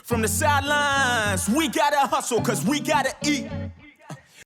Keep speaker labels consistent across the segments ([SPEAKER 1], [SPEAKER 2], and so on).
[SPEAKER 1] From the sidelines, we gotta hustle because we gotta eat.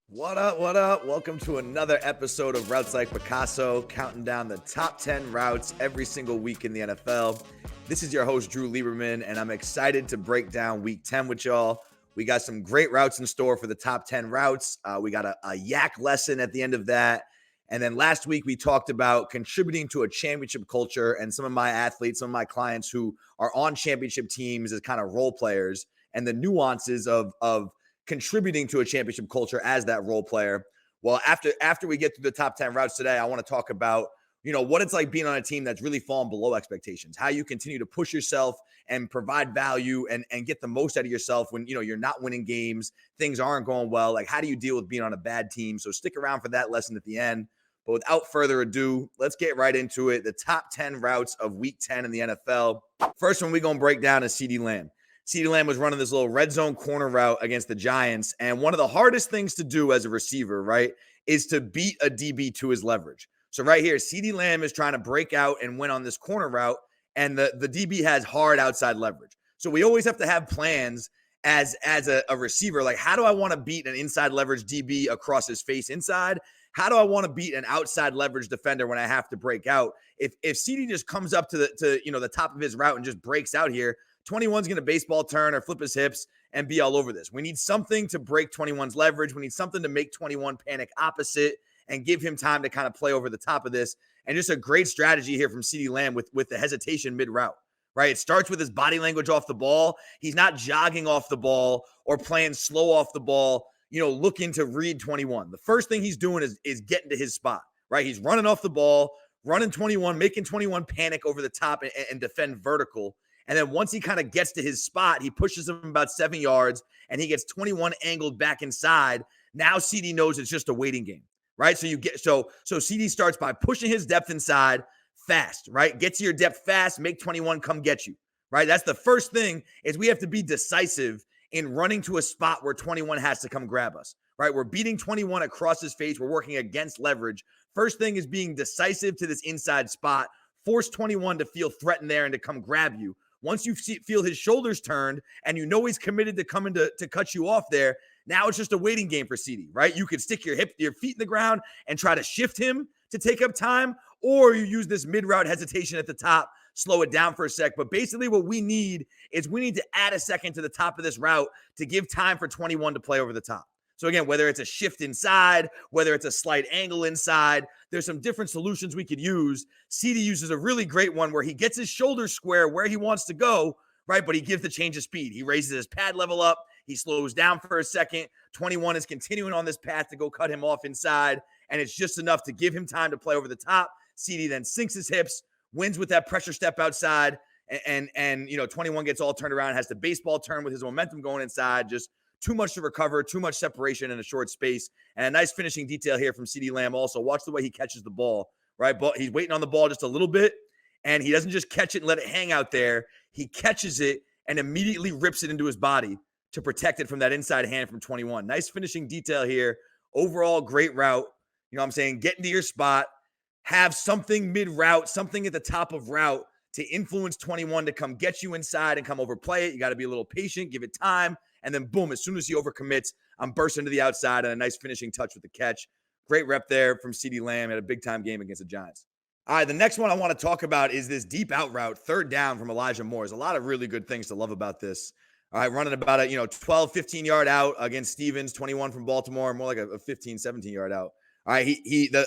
[SPEAKER 2] What up, what up? Welcome to another episode of Routes Like Picasso, counting down the top 10 routes every single week in the NFL. This is your host, Drew Lieberman, and I'm excited to break down week 10 with y'all. We got some great routes in store for the top 10 routes. We got a yak lesson at the end of that. And then last week, we talked about contributing to a championship culture and some of my athletes, some of my clients who are on championship teams as kind of role players and the nuances of contributing to a championship culture as that role player. Well, after we get through the top 10 routes today, I want to talk about, what it's like being on a team that's really fallen below expectations, how you continue to push yourself and provide value and get the most out of yourself when, you're not winning games, things aren't going well. Like, how do you deal with being on a bad team? So stick around for that lesson at the end. But without further ado, let's get right into it. The top 10 routes of week 10 in the NFL. First one we're going to break down is CeeDee Lamb. CeeDee Lamb was running this little red zone corner route against the Giants. And one of the hardest things to do as a receiver, right, is to beat a DB to his leverage. So right here, CeeDee Lamb is trying to break out and win on this corner route. And the DB has hard outside leverage. So we always have to have plans as a receiver. Like, how do I want to beat an inside leverage DB across his face inside? How do I want to beat an outside leverage defender when I have to break out? If CeeDee just comes up to the top of his route and just breaks out here, 21's going to baseball turn or flip his hips and be all over this. We need something to break 21's leverage. We need something to make 21 panic opposite and give him time to kind of play over the top of this. And just a great strategy here from CeeDee Lamb with the hesitation mid-route, right? It starts with his body language off the ball. He's not jogging off the ball or playing slow off the ball, looking to read 21. The first thing he's doing is getting to his spot, right? He's running off the ball, running 21, making 21 panic over the top and defend vertical. And then once he kind of gets to his spot, he pushes him about 7 yards and he gets 21 angled back inside. Now CeeDee knows it's just a waiting game, right? So CeeDee starts by pushing his depth inside fast, right? Get to your depth fast, make 21 come get you, right? That's the first thing is we have to be decisive in running to a spot where 21 has to come grab us, right? We're beating 21 across his face. We're working against leverage. First thing is being decisive to this inside spot. Force 21 to feel threatened there and to come grab you. Once you feel his shoulders turned and he's committed to coming to cut you off there, now it's just a waiting game for CeeDee, right? You could stick your feet in the ground and try to shift him to take up time, or you use this mid-route hesitation at the top, slow it down for a sec. But basically what we need to add a second to the top of this route to give time for 21 to play over the top. So again, whether it's a shift inside, whether it's a slight angle inside, there's some different solutions we could use. CeeDee uses a really great one where he gets his shoulders square where he wants to go, right? But he gives the change of speed. He raises his pad level up. He slows down for a second. 21 is continuing on this path to go cut him off inside. And it's just enough to give him time to play over the top. CeeDee then sinks his hips, wins with that pressure step outside. And 21 gets all turned around, has the baseball turn with his momentum going inside. Just too much to recover, too much separation in a short space. And a nice finishing detail here from CeeDee Lamb also. Watch the way he catches the ball, right? But he's waiting on the ball just a little bit, and he doesn't just catch it and let it hang out there. He catches it and immediately rips it into his body to protect it from that inside hand from 21. Nice finishing detail here. Overall, great route. Get into your spot. Have something mid-route, something at the top of route to influence 21 to come get you inside and come overplay it. You got to be a little patient, give it time. And then, boom, as soon as he overcommits, I'm bursting to the outside and a nice finishing touch with the catch. Great rep there from CeeDee Lamb. Had a big-time game against the Giants. All right, the next one I want to talk about is this deep out route, third down from Elijah Moore. There's a lot of really good ththings to love about this. All right, running about a 12, 15-yard out against Stevens, 21 from Baltimore, more like a 15, 17-yard out. All right,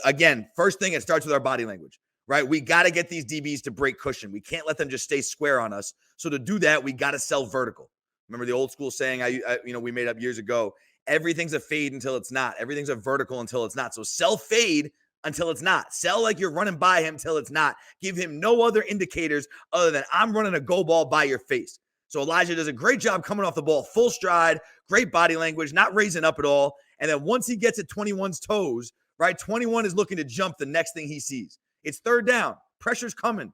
[SPEAKER 2] again, first thing, it starts with our body language, right? We got to get these DBs to break cushion. We can't let them just stay square on us. So to do that, we got to sell vertical. Remember the old school saying we made up years ago, everything's a fade until it's not. Everything's a vertical until it's not. So sell fade until it's not. Sell like you're running by him till it's not. Give him no other indicators other than I'm running a go ball by your face. So Elijah does a great job coming off the ball, full stride, great body language, not raising up at all. And then once he gets at 21's toes, right, 21 is looking to jump the next thing he sees. It's third down. Pressure's coming.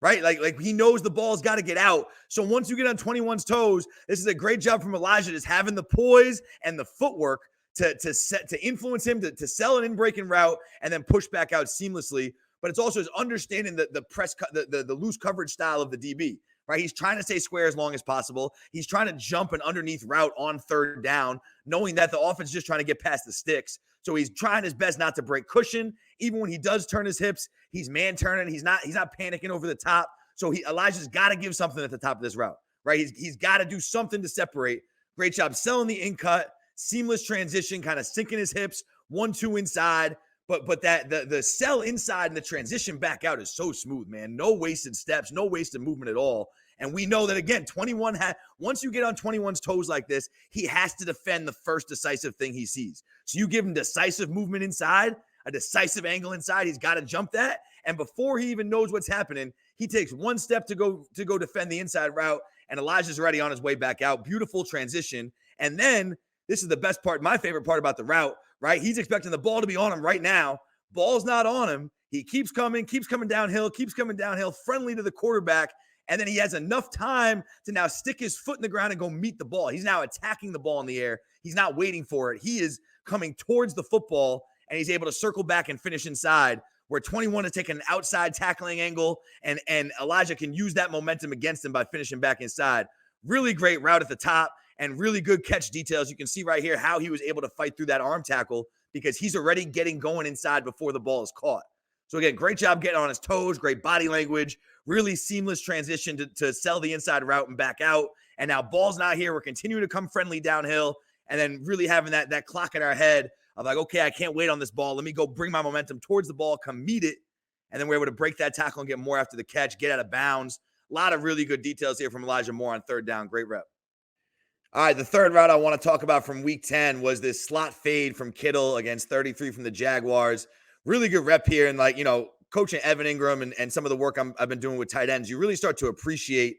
[SPEAKER 2] Right? Like he knows the ball's got to get out. So once you get on 21's toes, this is a great job from Elijah, just having the poise and the footwork to influence him to sell an in-breaking route and then push back out seamlessly. But it's also his understanding the loose coverage style of the DB. right? He's trying to stay square as long as possible. He's trying to jump an underneath route on third down, knowing that the offense is just trying to get past the sticks. So he's trying his best not to break cushion. Even when he does turn his hips, he's man turning. He's not panicking over the top. So Elijah's got to give something at the top of this route, right? He's got to do something to separate. Great job selling the in cut, seamless transition, kind of sinking his hips, 1-2 inside. But that the sell inside and the transition back out is so smooth, man. No wasted steps, no wasted movement at all. And we know that, again, 21 once you get on 21's toes like this, he has to defend the first decisive thing he sees. So you give him decisive movement inside, a decisive angle inside. He's got to jump that. And before he even knows what's happening, he takes one step to go defend the inside route, and Elijah's already on his way back out. Beautiful transition. And then this is the best part, my favorite part about the route, right? He's expecting the ball to be on him right now. Ball's not on him. He keeps coming downhill, friendly to the quarterback. And then he has enough time to now stick his foot in the ground and go meet the ball. He's now attacking the ball in the air. He's not waiting for it. He is coming towards the football, and he's able to circle back and finish inside, where 21 is taking an outside tackling angle, and Elijah can use that momentum against him by finishing back inside. Really great route at the top and really good catch details. You can see right here how he was able to fight through that arm tackle because he's already getting going inside before the ball is caught. So again, great job getting on his toes, great body language, really seamless transition to sell the inside route and back out. And now ball's not here. We're continuing to come friendly downhill, and then really having that clock in our head of like, okay, I can't wait on this ball. Let me go bring my momentum towards the ball, come meet it. And then we're able to break that tackle and get more after the catch, get out of bounds. A lot of really good details here from Elijah Moore on third down. Great rep. All right, the third route I want to talk about from week 10 was this slot fade from Kittle against 33 from the Jaguars. Really good rep here. And coaching Evan Engram and some of the work I've been doing with tight ends, you really start to appreciate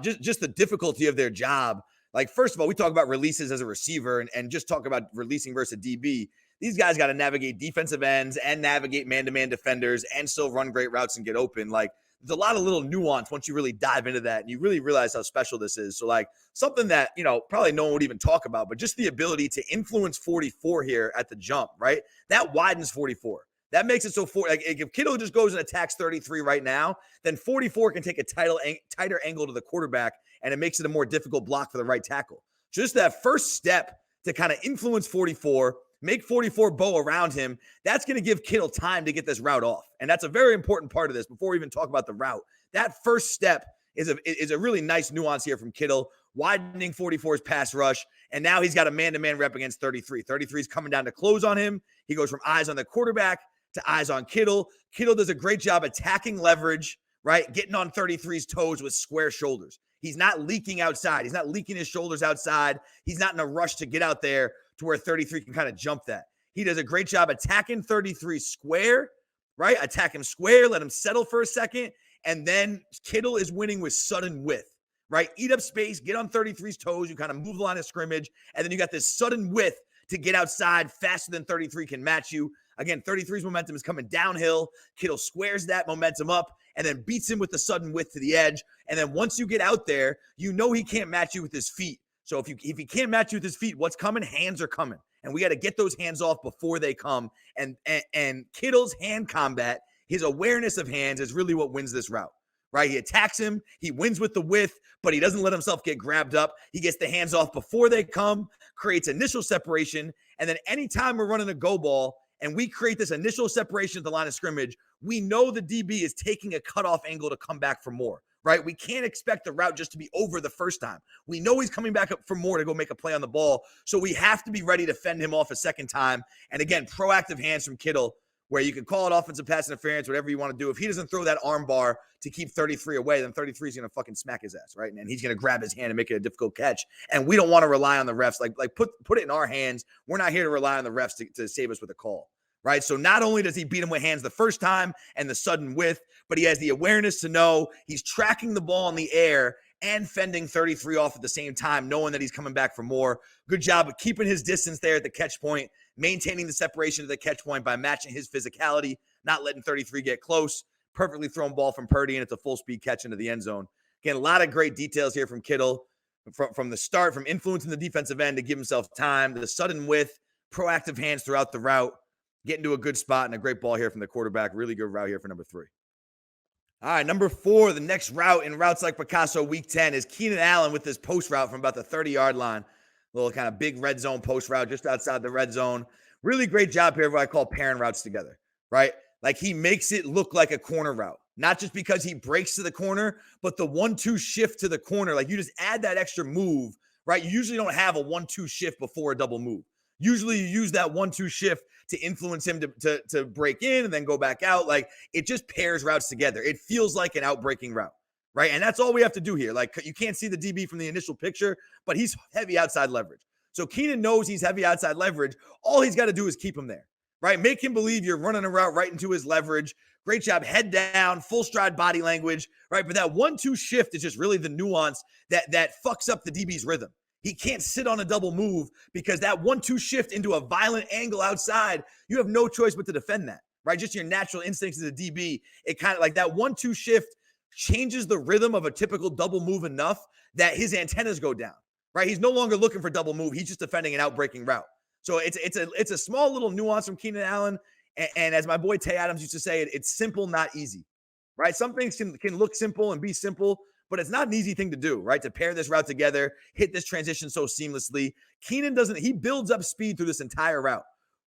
[SPEAKER 2] just the difficulty of their job. Like, first of all, we talk about releases as a receiver and just talk about releasing versus DB. These guys got to navigate defensive ends and navigate man-to-man defenders and still run great routes and get open. Like, there's a lot of little nuance once you really dive into that and you really realize how special this is. So, like, something that, probably no one would even talk about, but just the ability to influence 44 here at the jump, right? That widens 44. That makes it so if Kittle just goes and attacks 33 right now, then 44 can take a tighter angle to the quarterback, and it makes it a more difficult block for the right tackle. Just that first step to kind of influence 44, make 44 bow around him, that's going to give Kittle time to get this route off. And that's a very important part of this before we even talk about the route. That first step is a really nice nuance here from Kittle, widening 44's pass rush, and now he's got a man-to-man rep against 33. 33 is coming down to close on him. He goes from eyes on the quarterback to eyes on Kittle. Kittle does a great job attacking leverage, right? Getting on 33's toes with square shoulders. He's not leaking outside. He's not leaking his shoulders outside. He's not in a rush to get out there to where 33 can kind of jump that. He does a great job attacking 33 square, right? Attack him square, let him settle for a second, and then Kittle is winning with sudden width, right? Eat up space, get on 33's toes, you kind of move the line of scrimmage, and then you got this sudden width to get outside faster than 33 can match you. Again, 33's momentum is coming downhill. Kittle squares that momentum up and then beats him with the sudden width to the edge. And then once you get out there, he can't match you with his feet. So if he can't match you with his feet, what's coming? Hands are coming. And we got to get those hands off before they come. And Kittle's hand combat, his awareness of hands is really what wins this route, right? He attacks him. He wins with the width, but he doesn't let himself get grabbed up. He gets the hands off before they come, creates initial separation. And then anytime we're running a go ball, and we create this initial separation at the line of scrimmage, we know the DB is taking a cutoff angle to come back for more, right? We can't expect the route just to be over the first time. We know he's coming back up for more to go make a play on the ball, so we have to be ready to fend him off a second time. And again, proactive hands from Kittle, where you can call it offensive pass interference, whatever you want to do. If he doesn't throw that arm bar to keep 33 away, then 33 is going to fucking smack his ass, right? And he's going to grab his hand and make it a difficult catch. And we don't want to rely on the refs. Like put it in our hands. We're not here to rely on the refs to save us with a call, right? So not only does he beat him with hands the first time and the sudden width, but he has the awareness to know he's tracking the ball in the air and fending 33 off at the same time, knowing that he's coming back for more. Good job of keeping his distance there at the catch point, maintaining the separation to the catch point by matching his physicality, not letting 33 get close. Perfectly thrown ball from Purdy, and it's a full-speed catch into the end zone. Again, a lot of great details here from Kittle from the start, from influencing the defensive end to give himself time, the sudden width, proactive hands throughout the route, getting to a good spot, and a great ball here from the quarterback. Really good route here for number 3. All right, number 4, the next route in Routes Like Picasso week 10 is Keenan Allen with this post route from about the 30-yard line. Little kind of big red zone post route just outside the red zone. Really great job here of what I call pairing routes together, right? Like he makes it look like a corner route, not just because he breaks to the corner, but the 1-2 shift to the corner. Like you just add that extra move, right? You usually don't have a 1-2 shift before a double move. Usually you use that 1-2 shift to influence him to break in and then go back out. Like it just pairs routes together. It feels like an outbreaking route, right? And that's all we have to do here. Like you can't see the DB from the initial picture, but he's heavy outside leverage. So Keenan knows he's heavy outside leverage. All he's got to do is keep him there, right? Make him believe you're running a route right into his leverage. Great job, head down, full stride body language, right? But that 1-2 shift is just really the nuance that fucks up the DB's rhythm. He can't sit on a double move because that 1-2 shift into a violent angle outside, you have no choice but to defend that, right? Just your natural instincts as a DB. It kind of like that 1-2 shift changes the rhythm of a typical double move enough that his antennas go down, right? He's no longer looking for double move. He's just defending an outbreaking route. So it's a small little nuance from Keenan Allen. And as my boy Tay Adams used to say, it's simple, not easy, right? Some things can look simple and be simple, but it's not an easy thing to do, right? To pair this route together, hit this transition so seamlessly. Keenan he builds up speed through this entire route.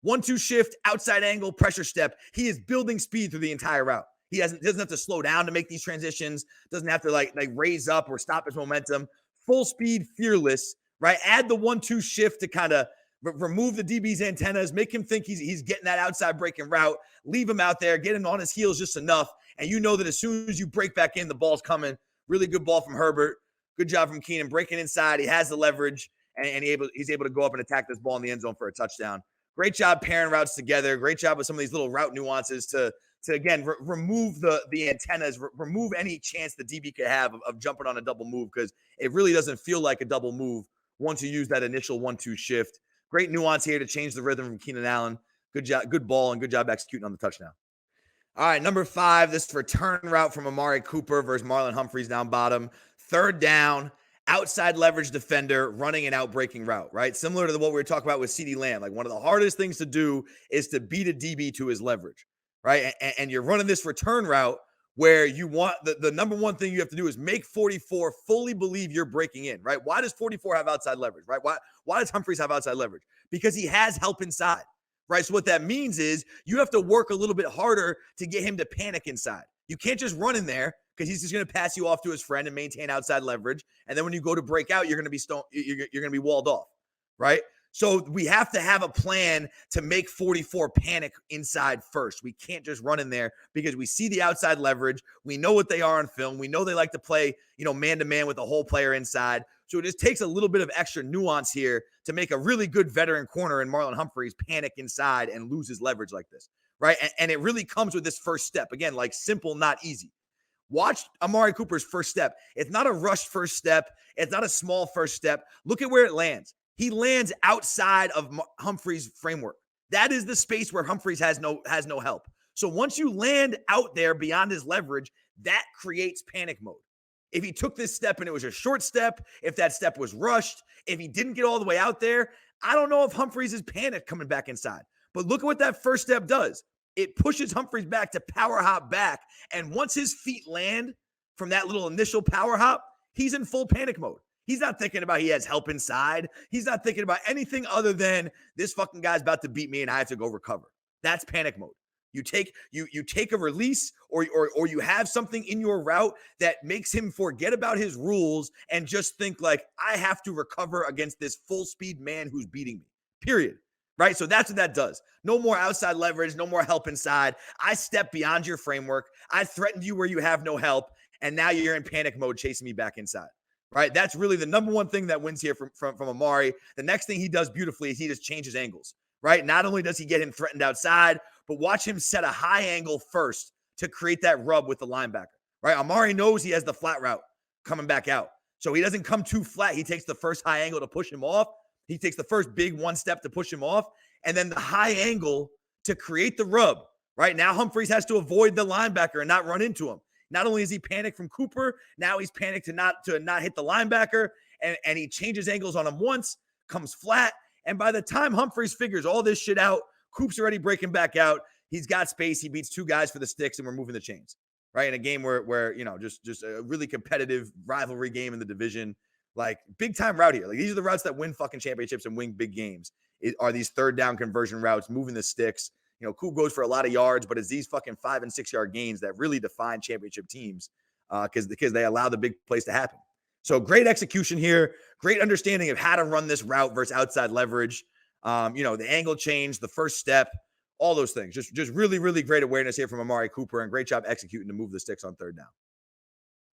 [SPEAKER 2] 1-2 shift, outside angle, pressure step. He is building speed through the entire route. He doesn't have to slow down to make these transitions, doesn't have to like raise up or stop his momentum. Full speed, fearless, right? Add the 1-2 shift to kind of remove the DB's antennas, make him think he's getting that outside breaking route, leave him out there, get him on his heels just enough. And you know that as soon as you break back in, the ball's coming. Really good ball from Herbert. Good job from Keenan breaking inside. He has the leverage, and he's able to go up and attack this ball in the end zone for a touchdown. Great job pairing routes together. Great job with some of these little route nuances to again, remove the antennas, remove any chance the DB could have of jumping on a double move because it really doesn't feel like a double move once you use that initial 1-2 shift. Great nuance here to change the rhythm from Keenan Allen. Good job, good ball, and good job executing on the touchdown. All right, number 5, this return route from Amari Cooper versus Marlon Humphreys down bottom. 3rd down, outside leverage defender running an outbreaking route, right? Similar to what we were talking about with CeeDee Lamb. Like one of the hardest things to do is to beat a DB to his leverage, right? And you're running this return route where you want the number one thing you have to do is make 44 fully believe you're breaking in, right? Why does 44 have outside leverage, right? Why does Humphreys have outside leverage? Because he has help inside. Right. So what that means is you have to work a little bit harder to get him to panic inside. You can't just run in there because he's just going to pass you off to his friend and maintain outside leverage. And then when you go to break out, you're going to be walled off. Right. So we have to have a plan to make 44 panic inside first. We can't just run in there because we see the outside leverage. We know what they are on film. We know they like to play, man to man with the whole player inside. So it just takes a little bit of extra nuance here to make a really good veteran corner in Marlon Humphreys panic inside and lose his leverage like this, right? And it really comes with this first step. Again, like simple, not easy. Watch Amari Cooper's first step. It's not a rushed first step. It's not a small first step. Look at where it lands. He lands outside of Humphreys' framework. That is the space where Humphreys has no help. So once you land out there beyond his leverage, that creates panic mode. If he took this step and it was a short step, if that step was rushed, if he didn't get all the way out there, I don't know if Humphreys is panicked coming back inside. But look at what that first step does. It pushes Humphreys back to power hop back. And once his feet land from that little initial power hop, he's in full panic mode. He's not thinking about he has help inside. He's not thinking about anything other than this fucking guy's about to beat me and I have to go recover. That's panic mode. You take a release or you have something in your route that makes him forget about his rules and just think like, I have to recover against this full speed man who's beating me, period. Right? So that's what that does. No more outside leverage, no more help inside. I step beyond your framework. I threatened you where you have no help. And now you're in panic mode chasing me back inside. Right? That's really the number one thing that wins here from Amari. The next thing he does beautifully is he just changes angles. Right? Not only does he get him threatened outside, but watch him set a high angle first to create that rub with the linebacker, right? Amari knows he has the flat route coming back out. So he doesn't come too flat. He takes the first high angle to push him off. He takes the first big one step to push him off. And then the high angle to create the rub, right? Now Humphreys has to avoid the linebacker and not run into him. Not only is he panicked from Cooper, now he's panicked to not hit the linebacker. And he changes angles on him once, comes flat. And by the time Humphreys figures all this shit out, Coop's already breaking back out. He's got space. He beats 2 guys for the sticks, and we're moving the chains. right? In a game where just a really competitive rivalry game in the division, like big time route here. Like these are the routes that win fucking championships and win big games. Are these third down conversion routes, moving the sticks. Coop goes for a lot of yards, but it's these fucking 5 and 6 yard gains that really define championship teams because they allow the big plays to happen. So great execution here, great understanding of how to run this route versus outside leverage. The angle change, the first step, all those things. Just really, really great awareness here from Amari Cooper and great job executing to move the sticks on third down.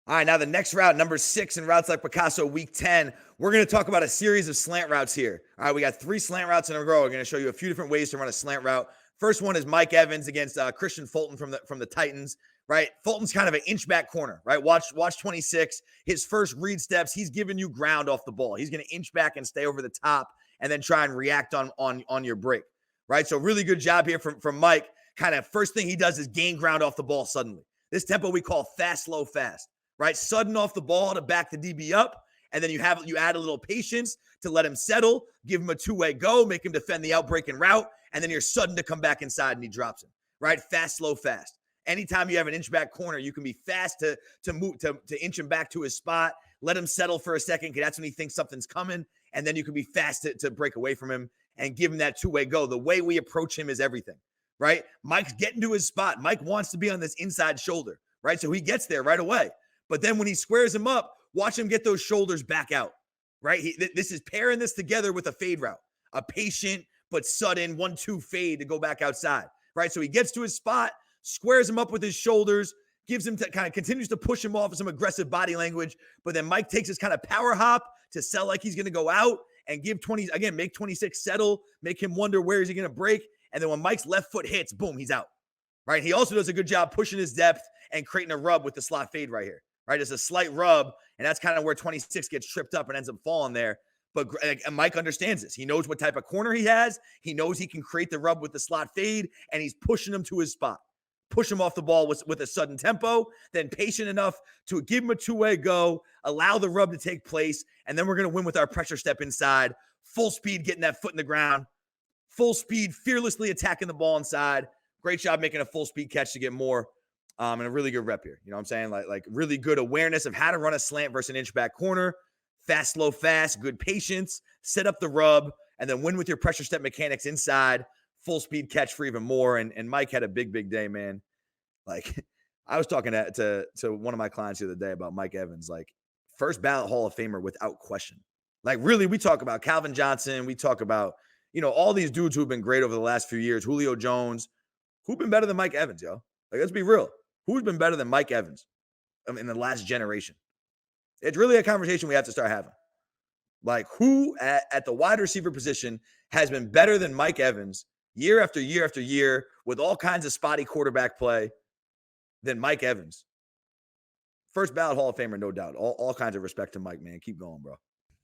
[SPEAKER 2] All right, now the next route, number 6 in Routes Like Picasso, week 10. We're going to talk about a series of slant routes here. All right, we got 3 slant routes in a row. We're going to show you a few different ways to run a slant route. First one is Mike Evans against Christian Fulton from the Titans, right? Fulton's kind of an inch back corner, right? Watch 26. His first read steps, he's giving you ground off the ball. He's going to inch back and stay over the top and then try and react on your break, right? So really good job here from Mike. Kind of first thing he does is gain ground off the ball suddenly. This tempo we call fast, slow, fast, right? Sudden off the ball to back the DB up. And then you add a little patience to let him settle, give him a two-way go, make him defend the outbreaking route, and then you're sudden to come back inside and he drops him, right? Fast, slow, fast. Anytime you have an inch back corner, you can be fast to move to inch him back to his spot, let him settle for a second because that's when he thinks something's coming, and then you can be fast to break away from him and give him that two-way go. The way we approach him is everything, right? Mike's getting to his spot. Mike wants to be on this inside shoulder, right? So he gets there right away. But then when he squares him up, watch him get those shoulders back out, right? This is pairing this together with a fade route, a patient but sudden 1-2 fade to go back outside, right? So he gets to his spot, squares him up with his shoulders, gives him to kind of continues to push him off with some aggressive body language. But then Mike takes his kind of power hop to sell like he's going to go out and make 26 settle, make him wonder where is he going to break. And then when Mike's left foot hits, boom, he's out, right? He also does a good job pushing his depth and creating a rub with the slot fade right here, right? It's a slight rub, and that's kind of where 26 gets tripped up and ends up falling there. But Mike understands this. He knows what type of corner he has. He knows he can create the rub with the slot fade, and he's pushing him to his spot. Push him off the ball with a sudden tempo, then patient enough to give him a two-way go, allow the rub to take place, and then we're going to win with our pressure step inside, full speed getting that foot in the ground, full speed, fearlessly attacking the ball inside. Great job making a full speed catch to get more. And a really good rep here. You know what I'm saying? Like really good awareness of how to run a slant versus an inch back corner. Fast, slow, fast, good patience, set up the rub, and then win with your pressure step mechanics inside, full speed catch for even more. And Mike had a big, big day, man. Like I was talking to one of my clients the other day about Mike Evans, like first ballot Hall of Famer without question. Like really, we talk about Calvin Johnson. We talk about, all these dudes who've been great over the last few years, Julio Jones. Who's been better than Mike Evans, yo? Like, let's be real. Who's been better than Mike Evans in the last generation? It's really a conversation we have to start having. Like, who at the wide receiver position has been better than Mike Evans year after year after year with all kinds of spotty quarterback play than Mike Evans? First ballot Hall of Famer, no doubt. All kinds of respect to Mike, man. Keep going, bro.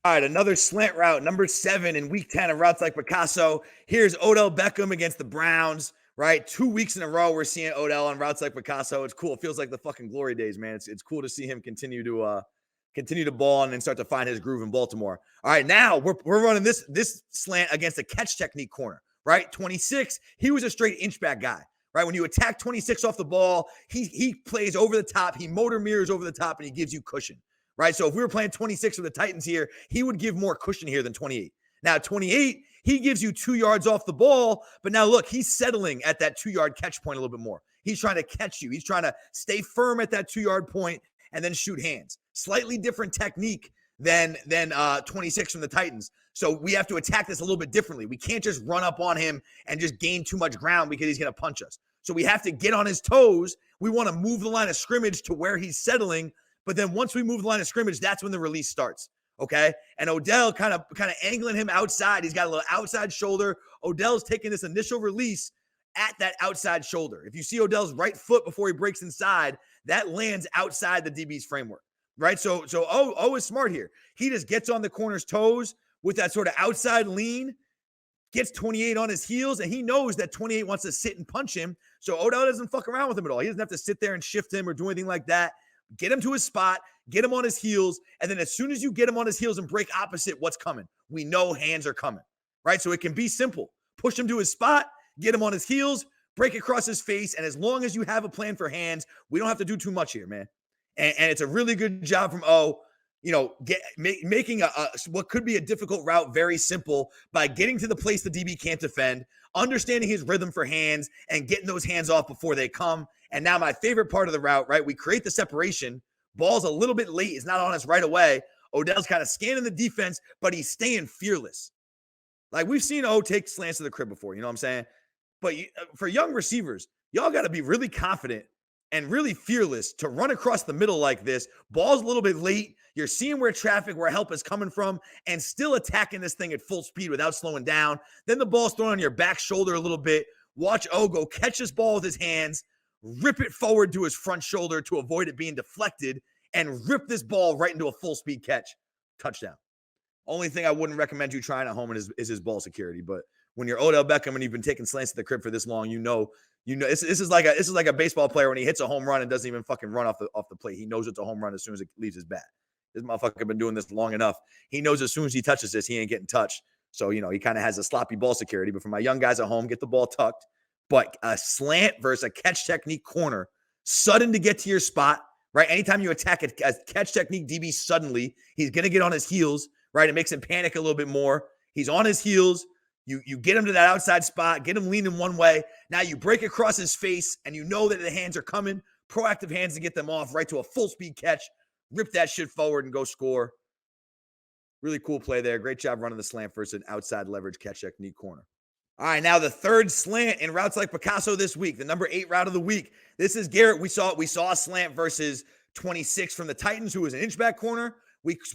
[SPEAKER 2] All right, another slant route, number 7 in week 10 of Routes Like Picasso. Here's Odell Beckham against the Browns. Right, 2 weeks in a row, we're seeing Odell on Routes Like Picasso. It's cool. It feels like the fucking glory days, man. It's cool to see him continue to ball and start to find his groove in Baltimore. All right, now we're running this slant against a catch technique corner. Right, 26. He was a straight inch back guy. Right, when you attack 26 off the ball, he plays over the top. He motor mirrors over the top, and he gives you cushion. Right, so if we were playing 26 for the Titans here, he would give more cushion here than 28. Now 28. He gives you 2 yards off the ball, but now look, he's settling at that 2-yard catch point a little bit more. He's trying to catch you. He's trying to stay firm at that 2-yard point and then shoot hands. Slightly different technique than 26 from the Titans. So we have to attack this a little bit differently. We can't just run up on him and just gain too much ground because he's going to punch us. So we have to get on his toes. We want to move the line of scrimmage to where he's settling, but then once we move the line of scrimmage, that's when the release starts. Okay. And Odell kind of angling him outside. He's got a little outside shoulder. Odell's taking this initial release at that outside shoulder. If you see Odell's right foot before he breaks inside, that lands outside the DB's framework. Right. So O is smart here. He just gets on the corner's toes with that sort of outside lean, gets 28 on his heels, and he knows that 28 wants to sit and punch him. So Odell doesn't fuck around with him at all. He doesn't have to sit there and shift him or do anything like that. Get him to his spot, get him on his heels, and then as soon as you get him on his heels and break opposite, what's coming? We know hands are coming, right? So it can be simple. Push him to his spot, get him on his heels, break across his face. And as long as you have a plan for hands, we don't have to do too much here, man. And it's a really good job from O, making what could be a difficult route very simple by getting to the place the DB can't defend, understanding his rhythm for hands, and getting those hands off before they come. And now my favorite part of the route, right? We create the separation. Ball's a little bit late. It's not on us right away. Odell's kind of scanning the defense, but he's staying fearless. Like we've seen O take slants to the crib before, you know what I'm saying? But for young receivers, y'all got to be really confident and really fearless to run across the middle like this. Ball's a little bit late. You're seeing where help is coming from and still attacking this thing at full speed without slowing down. Then the ball's thrown on your back shoulder a little bit. Watch O go catch this ball with his hands, rip it forward to his front shoulder to avoid it being deflected, and rip this ball right into a full speed catch. Touchdown. Only thing I wouldn't recommend you trying at home is his ball security. But when you're Odell Beckham and you've been taking slants to the crib for this long, you know this is like a baseball player when he hits a home run and doesn't even fucking run off the plate. He knows it's a home run as soon as it leaves his bat. This motherfucker been doing this long enough. He knows as soon as he touches this, he ain't getting touched. So, he kind of has a sloppy ball security. But for my young guys at home, get the ball tucked. But a slant versus a catch technique corner, sudden to get to your spot, right? Anytime you attack a catch technique DB suddenly, he's going to get on his heels, right? It makes him panic a little bit more. He's on his heels. You get him to that outside spot, get him leaning one way. Now you break across his face, and you know that the hands are coming. Proactive hands to get them off right to a full speed catch. Rip that shit forward and go score. Really cool play there. Great job running the slant versus an outside leverage catch technique corner. All right, now the third slant in routes like Picasso this week, the number 8 route of the week. This is Garrett. We saw a slant versus 26 from the Titans, who was an inchback corner.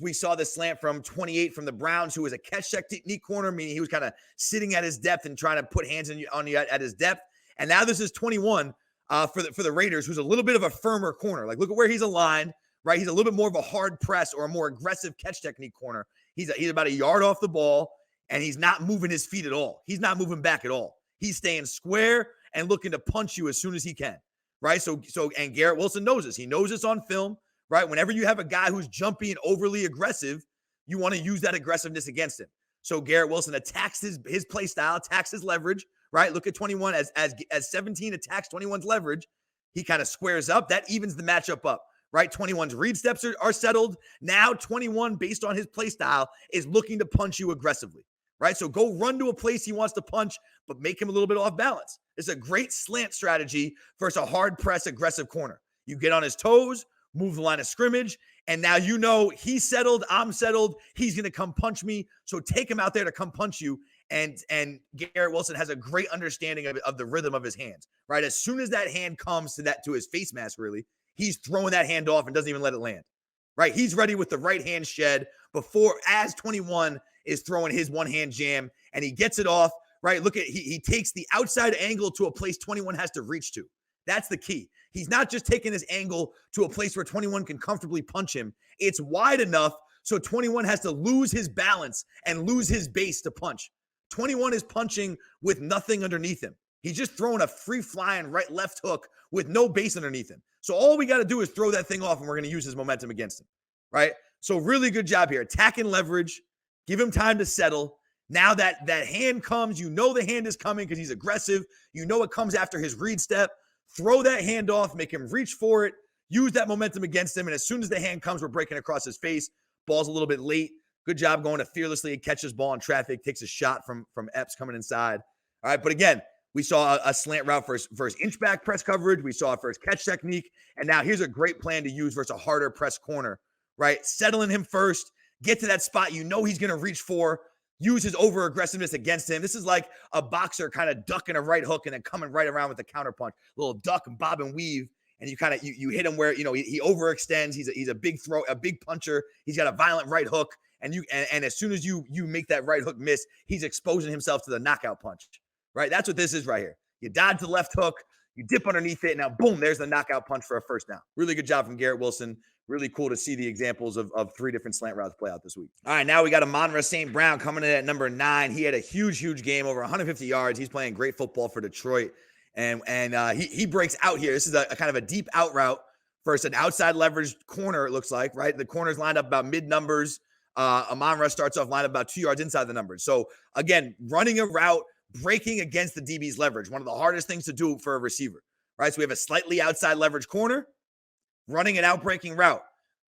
[SPEAKER 2] We saw the slant from 28 from the Browns, who was a catch technique corner, meaning he was kind of sitting at his depth and trying to put hands on you at his depth. And now this is 21 for the Raiders, who's a little bit of a firmer corner. Like, look at where he's aligned, right? He's a little bit more of a hard press or a more aggressive catch technique corner. He's about a yard off the ball, and he's not moving his feet at all. He's not moving back at all. He's staying square and looking to punch you as soon as he can, right? And Garrett Wilson knows this. He knows this on film. Right? Whenever you have a guy who's jumpy and overly aggressive, you want to use that aggressiveness against him. So Garrett Wilson attacks his play style, attacks his leverage, right? Look at 21 as 17 attacks 21's leverage. He kind of squares up. That evens the matchup up, right? 21's read steps are settled. Now 21, based on his play style, is looking to punch you aggressively, right? So go run to a place he wants to punch, but make him a little bit off balance. It's a great slant strategy versus a hard press aggressive corner. You get on his toes, move the line of scrimmage, and now he's settled, I'm settled, he's going to come punch me, so take him out there to come punch you, and Garrett Wilson has a great understanding of the rhythm of his hands, right? As soon as that hand comes to his face mask, really, he's throwing that hand off and doesn't even let it land, right? He's ready with the right hand shed as 21 is throwing his one-hand jam, and he gets it off, right? Look at, he takes the outside angle to a place 21 has to reach to. That's the key. He's not just taking this angle to a place where 21 can comfortably punch him. It's wide enough so 21 has to lose his balance and lose his base to punch. 21 is punching with nothing underneath him. He's just throwing a free-flying left hook with no base underneath him. So all we got to do is throw that thing off, and we're going to use his momentum against him, right? So really good job here. Attacking leverage. Give him time to settle. Now that hand comes, the hand is coming because he's aggressive. It comes after his read step. Throw that hand off, make him reach for it, use that momentum against him, and as soon as the hand comes, we're breaking across his face. Ball's a little bit late. Good job going to fearlessly catch his ball in traffic, takes a shot from Epps coming inside. All right, but again, we saw a slant route versus inch-back press coverage. We saw it versus catch technique, and now here's a great plan to use versus a harder press corner, right? Settling him first, get to that spot he's going to reach for, use his over-aggressiveness against him. This is like a boxer kind of ducking a right hook and then coming right around with a counter punch. A little duck and bob and weave, and you hit him where, he overextends. He's a big puncher. He's got a violent right hook, and as soon as you make that right hook miss, he's exposing himself to the knockout punch, right? That's what this is right here. You dodge the left hook, you dip underneath it, and now boom, there's the knockout punch for a first down. Really good job from Garrett Wilson. Really cool to see the examples of 3 different slant routes play out this week. All right, now we got Amon-Ra St. Brown coming in at number 9. He had a huge game, over 150 yards. He's playing great football for Detroit. And he breaks out here. This is a kind of a deep out route versus an outside leveraged corner, it looks like, right? The corner's lined up about mid-numbers. Amon-Ra starts off lined up about 2 yards inside the numbers. So, again, running a route breaking against the DB's leverage, one of the hardest things to do for a receiver, right? So we have a slightly outside leverage corner running an outbreaking route.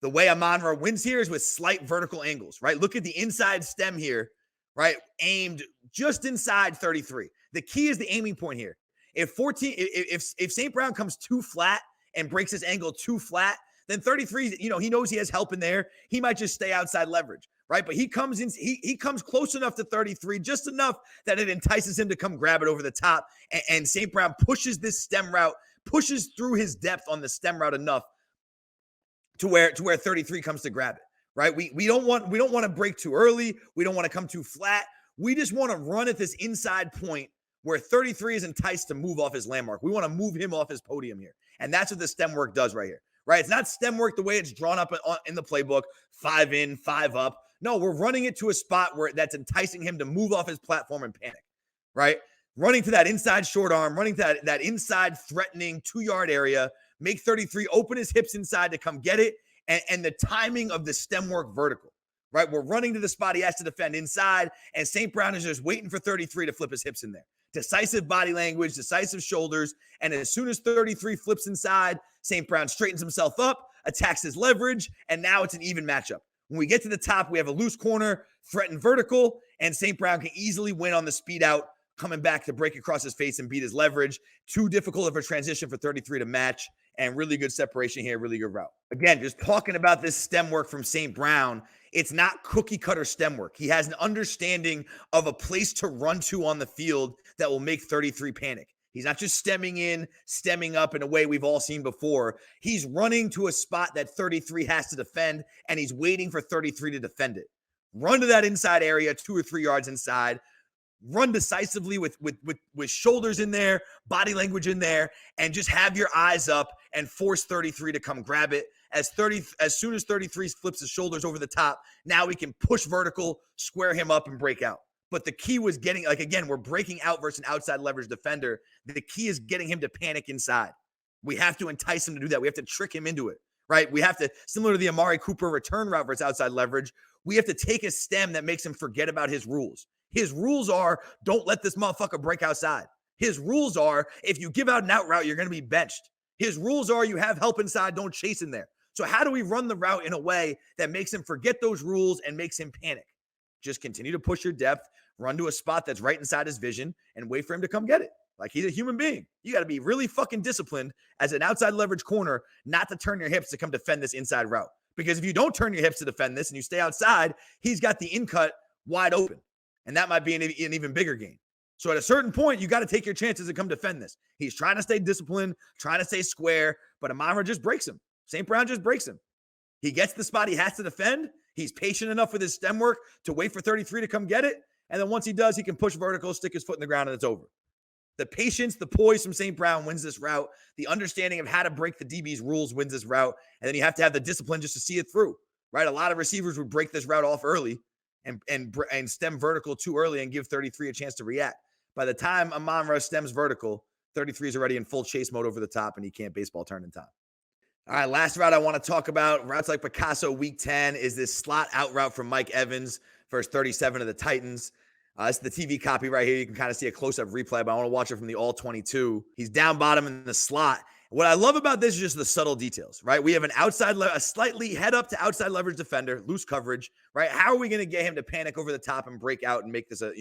[SPEAKER 2] The way Amon-Ra wins here is with slight vertical angles, right? Look at the inside stem here, right? Aimed just inside 33. The key is the aiming point here. If St. Brown comes too flat and breaks his angle too flat, then 33, he knows he has help in there. He might just stay outside leverage, right? But he comes in, he comes close enough to 33, just enough that it entices him to come grab it over the top. And St. Brown pushes this stem route, pushes through his depth on the stem route enough to where 33 comes to grab it, right? We don't want to break too early. We don't want to come too flat. We just want to run at this inside point where 33 is enticed to move off his landmark. We want to move him off his podium here. And that's what the stem work does right here, right? It's not stem work the way it's drawn up in the playbook, 5 in, 5 up. No, we're running it to a spot where that's enticing him to move off his platform and panic, right? Running to that inside short arm, running to that inside threatening 2-yard area, make 33 open his hips inside to come get it, and the timing of the stem work vertical, right? We're running to the spot he has to defend inside, and St. Brown is just waiting for 33 to flip his hips in there. Decisive body language, decisive shoulders, and as soon as 33 flips inside, St. Brown straightens himself up, attacks his leverage, and now it's an even matchup. When we get to the top, we have a loose corner, threatened vertical, and St. Brown can easily win on the speed out, coming back to break across his face and beat his leverage. Too difficult of a transition for 33 to match, and really good separation here, really good route. Again, just talking about this stem work from St. Brown, it's not cookie cutter stem work. He has an understanding of a place to run to on the field that will make 33 panic. He's not just stemming in, stemming up in a way we've all seen before. He's running to a spot that 33 has to defend, and he's waiting for 33 to defend it. Run to that inside area, 2 or 3 yards inside. Run decisively with shoulders in there, body language in there, and just have your eyes up and force 33 to come grab it. As soon as 33 flips his shoulders over the top, now we can push vertical, square him up, and break out. But the key was getting, again, we're breaking out versus an outside leverage defender. The key is getting him to panic inside. We have to entice him to do that. We have to trick him into it, right? We have to, similar to the Amari Cooper return route versus outside leverage, we have to take a stem that makes him forget about his rules. His rules are, don't let this motherfucker break outside. His rules are, if you give out an out route, you're going to be benched. His rules are, you have help inside, don't chase in there. So how do we run the route in a way that makes him forget those rules and makes him panic? Just continue to push your depth, run to a spot that's right inside his vision, and wait for him to come get it. Like, he's a human being. You got to be really fucking disciplined as an outside leverage corner not to turn your hips to come defend this inside route. Because if you don't turn your hips to defend this and you stay outside, he's got the in cut wide open. And that might be an even bigger gain. So at a certain point, you got to take your chances and come defend this. He's trying to stay disciplined, trying to stay square, but Amon-Ra just breaks him. St. Brown just breaks him. He gets the spot he has to defend. He's patient enough with his stem work to wait for 33 to come get it. And then once he does, he can push vertical, stick his foot in the ground, and it's over. The patience, the poise from St. Brown wins this route. The understanding of how to break the DB's rules wins this route. And then you have to have the discipline just to see it through, right? A lot of receivers would break this route off early and stem vertical too early and give 33 a chance to react. By the time Amon-Ra stems vertical, 33 is already in full chase mode over the top, and he can't baseball turn in time. All right, last route I want to talk about, routes like Picasso week 10, is this slot out route from Mike Evans versus 37 of the Titans. It's the TV copy right here. You can kind of see a close-up replay, but I want to watch it from the all 22. He's down bottom in the slot. What I love about this is just the subtle details, right? We have an a slightly head up to outside leverage defender, loose coverage, right? How are we going to get him to panic over the top and break out and make this a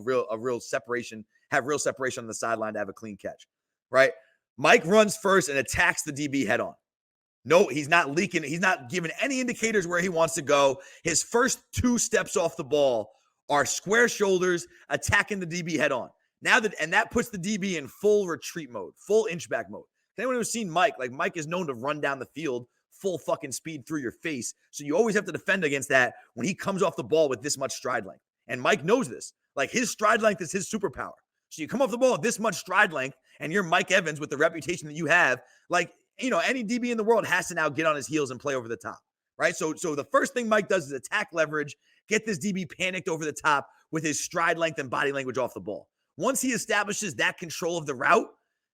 [SPEAKER 2] real separation, have real separation on the sideline to have a clean catch, right? Mike runs first and attacks the DB head on. No, he's not leaking. He's not giving any indicators where he wants to go. His first 2 steps off the ball are square shoulders, attacking the DB head on. That puts the DB in full retreat mode, full inch back mode. Anyone who's seen Mike is known to run down the field full fucking speed through your face. So you always have to defend against that when he comes off the ball with this much stride length. And Mike knows this. Like, his stride length is his superpower. So you come off the ball with this much stride length, and you're Mike Evans with the reputation that you have, any DB in the world has to now get on his heels and play over the top, right? So the first thing Mike does is attack leverage, get this DB panicked over the top with his stride length and body language off the ball. Once he establishes that control of the route,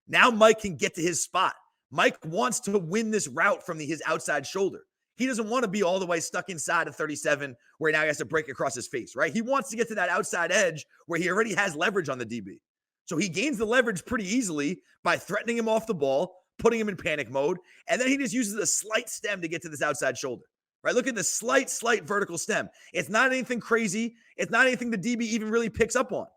[SPEAKER 2] now Mike can get to his spot. Mike wants to win this route from his outside shoulder. He doesn't want to be all the way stuck inside of 37 where now he has to break across his face, right? He wants to get to that outside edge where he already has leverage on the DB. So he gains the leverage pretty easily by threatening him off the ball, putting him in panic mode, and then he just uses a slight stem to get to this outside shoulder, right? Look at the slight vertical stem. It's not anything crazy. It's not anything the DB even really picks up on,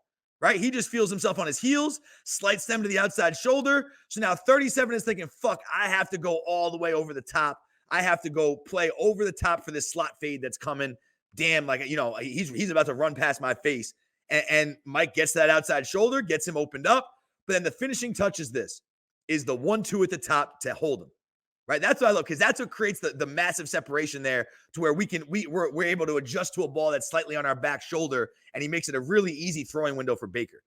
[SPEAKER 2] right? He just feels himself on his heels, slight stem to the outside shoulder. So now 37 is thinking, fuck, I have to go all the way over the top. I have to go play over the top for this slot fade that's coming. Damn, like, he's about to run past my face. And Mike gets that outside shoulder, gets him opened up. But then the finishing touch is this, is the 1-2 at the top to hold him, right? That's what I love, because that's what creates the massive separation there to where we're able to adjust to a ball that's slightly on our back shoulder, and he makes it a really easy throwing window for Baker,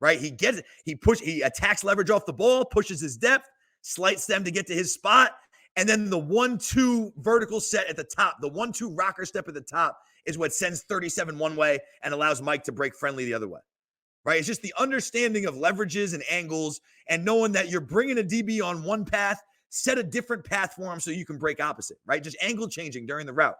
[SPEAKER 2] right? He attacks leverage off the ball, pushes his depth, slight stem to get to his spot, and then the 1-2 vertical set at the top, the 1-2 rocker step at the top is what sends 37 one way and allows Mike to break friendly the other way, right? It's just the understanding of leverages and angles and knowing that you're bringing a DB on one path, set a different path for him so you can break opposite, right? Just angle changing during the route.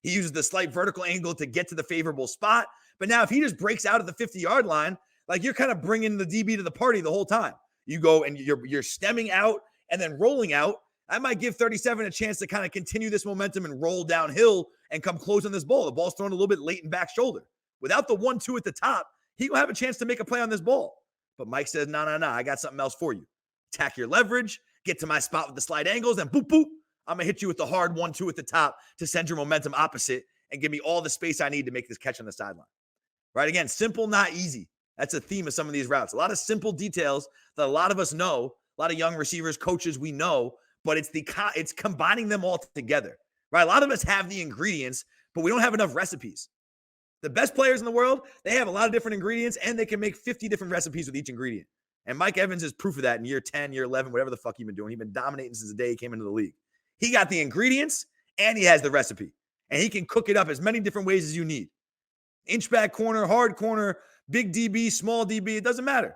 [SPEAKER 2] He uses the slight vertical angle to get to the favorable spot. But now if he just breaks out of the 50-yard line, like you're kind of bringing the DB to the party the whole time. You go and you're stemming out and then rolling out. I might give 37 a chance to kind of continue this momentum and roll downhill and come close on this ball. The ball's thrown a little bit late in back shoulder. Without the 1-2 at the top, he will have a chance to make a play on this ball. But Mike says, no, I got something else for you. Attack your leverage, get to my spot with the slide angles, and boop, boop. I'm going to hit you with the hard 1-2 at the top to send your momentum opposite and give me all the space I need to make this catch on the sideline. Right? Again, simple, not easy. That's a theme of some of these routes. A lot of simple details that a lot of us know, a lot of young receivers, coaches, we know, but it's combining them all together, right? A lot of us have the ingredients, but we don't have enough recipes. The best players in the world, they have a lot of different ingredients, and they can make 50 different recipes with each ingredient. And Mike Evans is proof of that in year 10, year 11, whatever the fuck he's been doing. He's been dominating since the day he came into the league. He got the ingredients, and he has the recipe. And he can cook it up as many different ways as you need. Inch back corner, hard corner, big DB, small DB, it doesn't matter.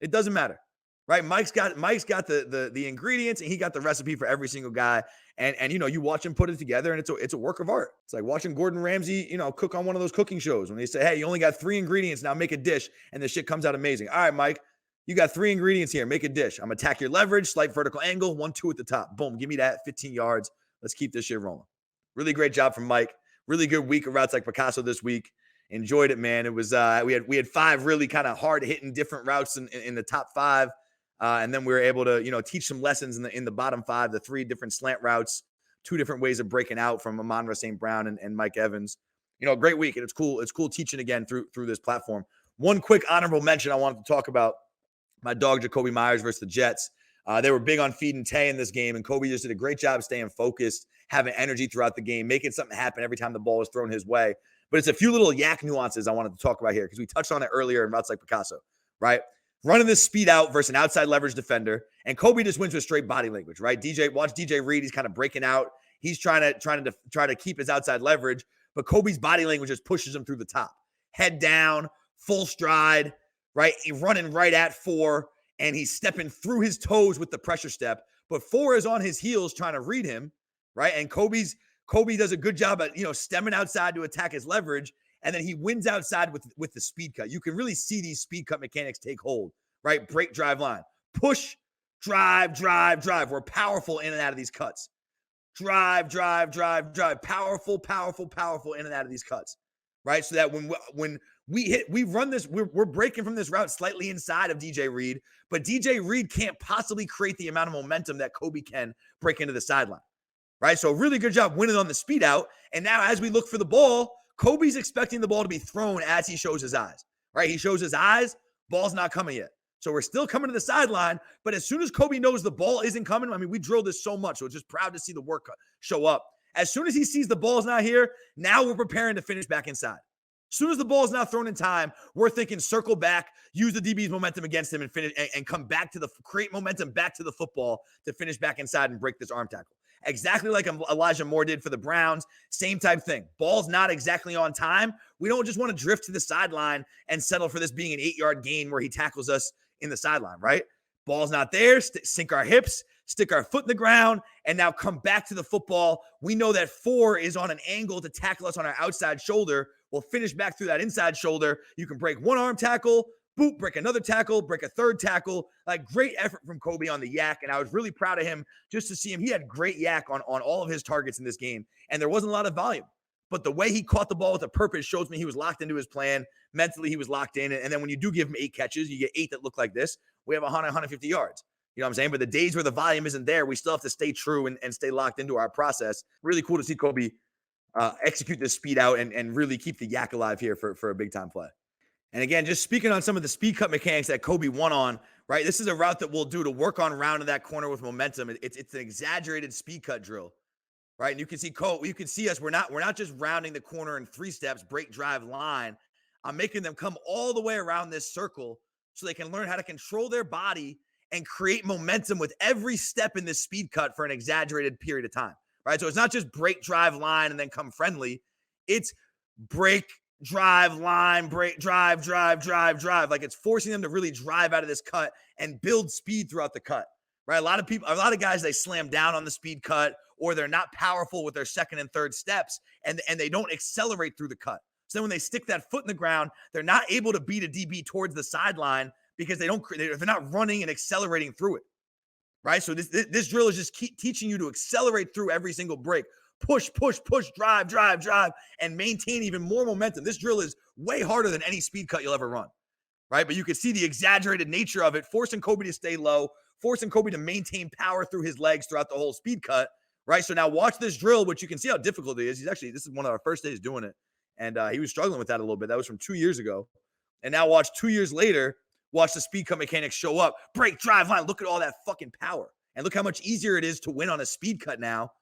[SPEAKER 2] It doesn't matter. Right? Mike's got the ingredients, and he got the recipe for every single guy. And you watch him put it together, and it's a work of art. It's like watching Gordon Ramsay, cook on one of those cooking shows when they say, hey, you only got 3 ingredients, now make a dish, and the shit comes out amazing. All right, Mike, you got 3 ingredients here, make a dish. I'm gonna attack your leverage, slight vertical angle, 1-2 at the top. Boom, give me that, 15 yards. Let's keep this shit rolling. Really great job from Mike. Really good week of routes like Picasso this week. Enjoyed it, man. It was we had 5 really kind of hard hitting different routes in the top 5. And then we were able to, teach some lessons in the bottom 5, the 3 different slant routes, 2 different ways of breaking out from Amon St. Brown and Mike Evans. Great week. And it's cool. It's cool teaching again through this platform. One quick honorable mention I wanted to talk about my dog, Jakobi Meyers versus the Jets. They were big on feeding Tay in this game, and Kobe just did a great job staying focused, having energy throughout the game, making something happen every time the ball was thrown his way. But it's a few little yak nuances I wanted to talk about here because we touched on it earlier in routes like Picasso, right? Running this speed out versus an outside leverage defender, and Kobe just wins with straight body language, right? Watch DJ Reed. He's kind of breaking out. He's trying to keep his outside leverage, but Kobe's body language just pushes him through the top. Head down, full stride, right? He's running right at 4, and he's stepping through his toes with the pressure step, but 4 is on his heels trying to read him, right? And Kobe does a good job at, stemming outside to attack his leverage. And then he wins outside with the speed cut. You can really see these speed cut mechanics take hold, right? Break, drive, line. Push, drive, drive, drive. We're powerful in and out of these cuts. Drive, drive, drive, drive. Powerful, powerful, powerful in and out of these cuts, right? So that when we run this, we're breaking from this route slightly inside of DJ Reed, but DJ Reed can't possibly create the amount of momentum that Kobe can break into the sideline, right? So really good job winning on the speed out. And now as we look for the ball, Kobe's expecting the ball to be thrown as he shows his eyes, right? He shows his eyes, ball's not coming yet. So we're still coming to the sideline, but as soon as Kobe knows the ball isn't coming, we drilled this so much, so it's just proud to see the work show up. As soon as he sees the ball's not here, now we're preparing to finish back inside. As soon as the ball is not thrown in time, we're thinking circle back, use the DB's momentum against him and finish and come back to create momentum back to the football to finish back inside and break this arm tackle. Exactly like Elijah Moore did for the Browns. Same type thing. Ball's not exactly on time. We don't just want to drift to the sideline and settle for this being an 8-yard gain where he tackles us in the sideline, right? Ball's not there. Sink our hips. stick our foot in the ground, and now come back to the football. We know that 4 is on an angle to tackle us on our outside shoulder. We'll finish back through that inside shoulder. You can break one arm tackle, boop, break another tackle, break a third tackle. Like, great effort from Kobe on the yak, and I was really proud of him just to see him. He had great yak on all of his targets in this game, and there wasn't a lot of volume. But the way he caught the ball with a purpose shows me he was locked into his plan. Mentally, he was locked in. And then when you do give him 8 catches, you get 8 that look like this. We have 100, 150 yards. You know what I'm saying? But the days where the volume isn't there, we still have to stay true and stay locked into our process. Really cool to see Kobe execute this speed out and really keep the yak alive here for a big-time play. And again, just speaking on some of the speed cut mechanics that Kobe won on, right? This is a route that we'll do to work on rounding that corner with momentum. It's an exaggerated speed cut drill. Right. And you can see us. We're not just rounding the corner in 3 steps, break, drive, line. I'm making them come all the way around this circle so they can learn how to control their body and create momentum with every step in this speed cut for an exaggerated period of time. Right. So it's not just break, drive, line, and then come friendly. It's break, drive, line, break, drive, drive, drive, drive. Like, it's forcing them to really drive out of this cut and build speed throughout the cut. Right. A lot of guys, they slam down on the speed cut, or they're not powerful with their second and third steps, and they don't accelerate through the cut. So then when they stick that foot in the ground, they're not able to beat a DB towards the sideline because they're not running and accelerating through it, right? So this drill is just teaching you to accelerate through every single break. Push, push, push, drive, drive, drive, and maintain even more momentum. This drill is way harder than any speed cut you'll ever run, right? But you can see the exaggerated nature of it, forcing Kobe to stay low, forcing Kobe to maintain power through his legs throughout the whole speed cut. Right. So now watch this drill, which you can see how difficult it is. This is one of our first days doing it. And he was struggling with that a little bit. That was from 2 years ago. And now watch 2 years later, watch the speed cut mechanics show up. Break, drive, line. Look at all that fucking power. And look how much easier it is to win on a speed cut now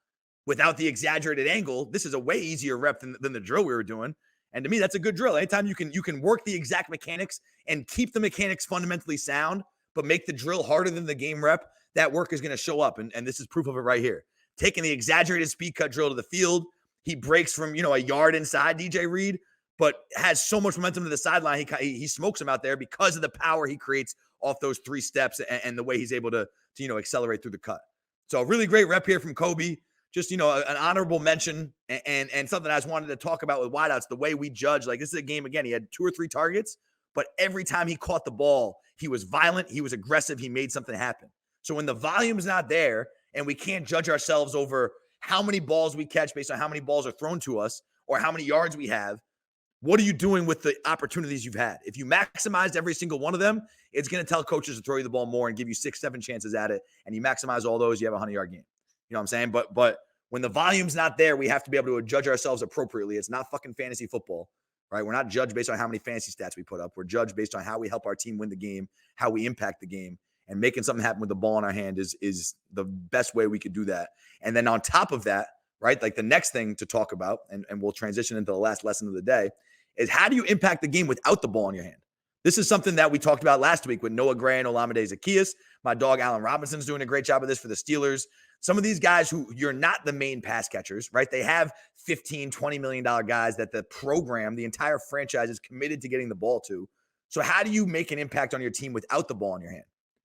[SPEAKER 2] without the exaggerated angle. This is a way easier rep than the drill we were doing. And to me, that's a good drill. Anytime you can work the exact mechanics and keep the mechanics fundamentally sound, but make the drill harder than the game rep, that work is going to show up. And this is proof of it right here. Taking the exaggerated speed cut drill to the field. He breaks from, a yard inside DJ Reed, but has so much momentum to the sideline. He smokes him out there because of the power he creates off those 3 steps and the way he's able to accelerate through the cut. So a really great rep here from Kobe. Just, an honorable mention and something I just wanted to talk about with wideouts, the way we judge. Like, this is a game, again, he had 2 or 3 targets, but every time he caught the ball, he was violent, he was aggressive, he made something happen. So when the volume is not there, and we can't judge ourselves over how many balls we catch based on how many balls are thrown to us or how many yards we have, what are you doing with the opportunities you've had? If you maximized every single one of them, it's going to tell coaches to throw you the ball more and give you 6, 7 chances at it. And you maximize all those, you have a 100-yard game. You know what I'm saying? But when the volume's not there, we have to be able to judge ourselves appropriately. It's not fucking fantasy football, right? We're not judged based on how many fantasy stats we put up. We're judged based on how we help our team win the game, how we impact the game. And making something happen with the ball in our hand is the best way we could do that. And then on top of that, right, like the next thing to talk about, and we'll transition into the last lesson of the day, is how do you impact the game without the ball in your hand? This is something that we talked about last week with Noah Gray and Olamide Zaccheaus. My dog Allen Robinson's doing a great job of this for the Steelers. Some of these guys who you're not the main pass catchers, right? They have $15, $20 million guys that the program, the entire franchise is committed to getting the ball to. So how do you make an impact on your team without the ball in your hand?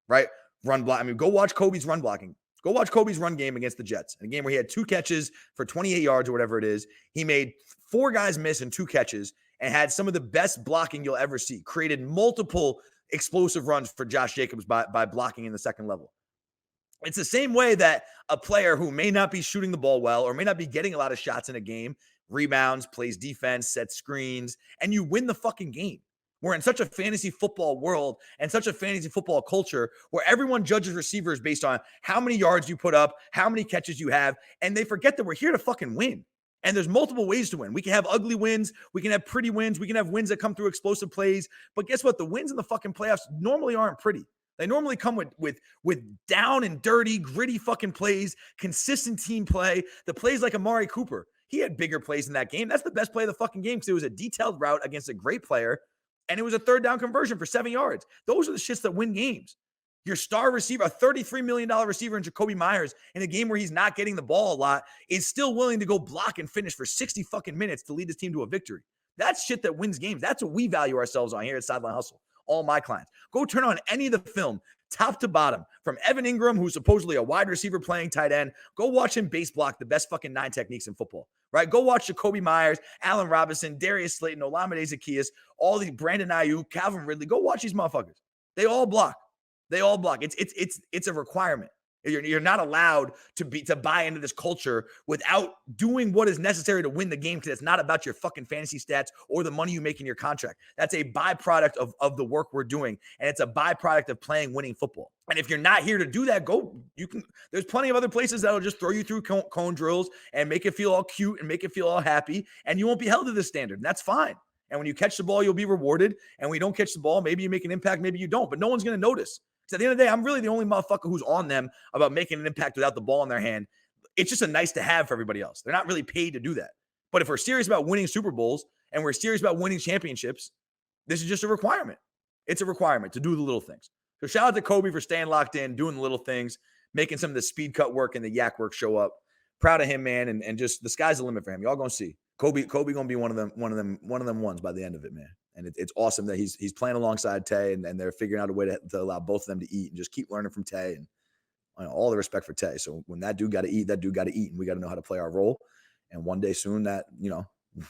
[SPEAKER 2] Right? Run block. I mean, go watch Kobe's run blocking. Go watch Kobe's run game against the Jets. In a game where he had 2 catches for 28 yards or whatever it is. He made 4 guys miss in 2 catches and had some of the best blocking you'll ever see. Created multiple explosive runs for Josh Jacobs by blocking in the second level. It's the same way that a player who may not be shooting the ball well or may not be getting a lot of shots in a game, rebounds, plays defense, sets screens, and you win the fucking game. We're in such a fantasy football world and such a fantasy football culture where everyone judges receivers based on how many yards you put up, how many catches you have, and they forget that we're here to fucking win. And there's multiple ways to win. We can have ugly wins. We can have pretty wins. We can have wins that come through explosive plays. But guess what? The wins in the fucking playoffs normally aren't pretty. They normally come with down and dirty, gritty fucking plays, consistent team play. The plays like Amari Cooper. He had bigger plays in that game. That's the best play of the fucking game because it was a detailed route against a great player. And it was a 3rd down conversion for 7 yards. Those are the shits that win games. Your star receiver, a $33 million receiver in Jakobi Meyers in a game where he's not getting the ball a lot, is still willing to go block and finish for 60 fucking minutes to lead his team to a victory. That's shit that wins games. That's what we value ourselves on here at Sideline Hustle. All my clients. Go turn on any of the film. top to bottom, from Evan Engram, who's supposedly a wide receiver playing tight end. Go watch him base block the best fucking 9 techniques in football, right? Go watch Jakobi Meyers, Allen Robinson, Darius Slayton, Olamide Zaccheaus, all these Brandon Ayuk, Calvin Ridley. Go watch these motherfuckers. They all block. They all block. It's a requirement. You're not allowed to buy into this culture without doing what is necessary to win the game, because it's not about your fucking fantasy stats or the money you make in your contract. That's a byproduct of the work we're doing, and it's a byproduct of playing winning football. And if you're not here to do that, there's plenty of other places that'll just throw you through cone drills and make it feel all cute and make it feel all happy, and you won't be held to this standard, and that's fine. And when you catch the ball, you'll be rewarded, and when you don't catch the ball, maybe you make an impact, maybe you don't, but no one's going to notice. Because at the end of the day, I'm really the only motherfucker who's on them about making an impact without the ball in their hand. It's just a nice to have for everybody else. They're not really paid to do that. But if we're serious about winning Super Bowls and we're serious about winning championships, this is just a requirement. It's a requirement to do the little things. So shout out to Kobe for staying locked in, doing the little things, making some of the speed cut work and the yak work show up. Proud of him, man, and just the sky's the limit for him. Y'all gonna see. Kobe gonna be one of them ones by the end of it, man. And it's awesome that he's playing alongside Tay, and they're figuring out a way to allow both of them to eat and just keep learning from Tay. And all the respect for Tay. So when that dude got to eat, and we got to know how to play our role. And one day soon, that